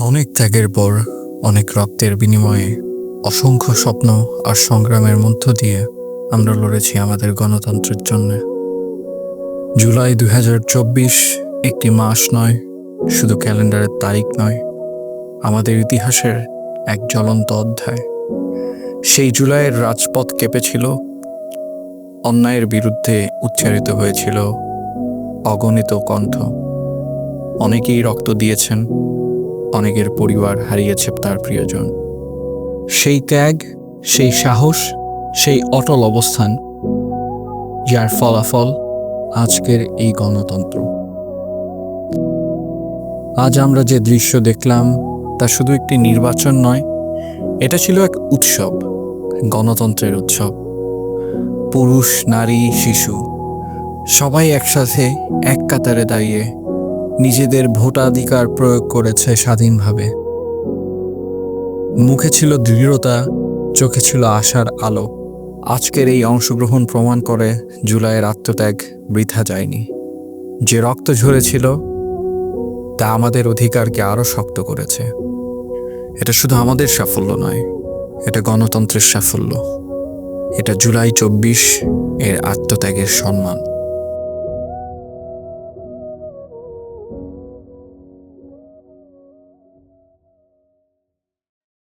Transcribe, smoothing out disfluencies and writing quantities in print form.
অনেক ত্যাগের পর, অনেক রক্তের বিনিময়ে, অসংখ্য স্বপ্ন আর সংগ্রামের মধ্য দিয়ে আমরা লড়েছি আমাদের গণতন্ত্রের জন্য। জুলাই 2024 একটি মাস নয়, শুধু ক্যালেন্ডারের তারিখ নয়, আমাদের ইতিহাসের এক জ্বলন্ত অধ্যায়। সেই জুলাইয়ের রাজপথ কেঁপেছিল, অন্যায়ের বিরুদ্ধে উচ্চারিত হয়েছিল অগণিত কণ্ঠ। অনেকেই রক্ত দিয়েছেন, অনেকের পরিবার হারিয়েছে তার প্রিয়জন। সেই ত্যাগ, সেই সাহস, সেই অটল অবস্থান, যার ফলাফল আজকের এই গণতন্ত্র। আজ আমরা যে দৃশ্য দেখলাম তা শুধু একটি নির্বাচন নয়, এটা ছিল এক উৎসব, গণতন্ত্রের উৎসব। পুরুষ, নারী, শিশু সবাই একসাথে এক কাতারে দাঁড়িয়ে নিজেদের ভোটাধিকার প্রয়োগ করেছে স্বাধীনভাবে। মুখে ছিল দৃঢ়তা, চোখে ছিল আশার আলো। আজকের এই অংশগ্রহণ প্রমাণ করে জুলাইয়ের আত্মত্যাগ বৃথা যায়নি। যে রক্ত ঝরেছিল তা আমাদের অধিকারকে আরও শক্ত করেছে। এটা শুধু আমাদের সাফল্য নয়, এটা গণতন্ত্রের সাফল্য। এটা জুলাই 24 এর আত্মত্যাগের সম্মান।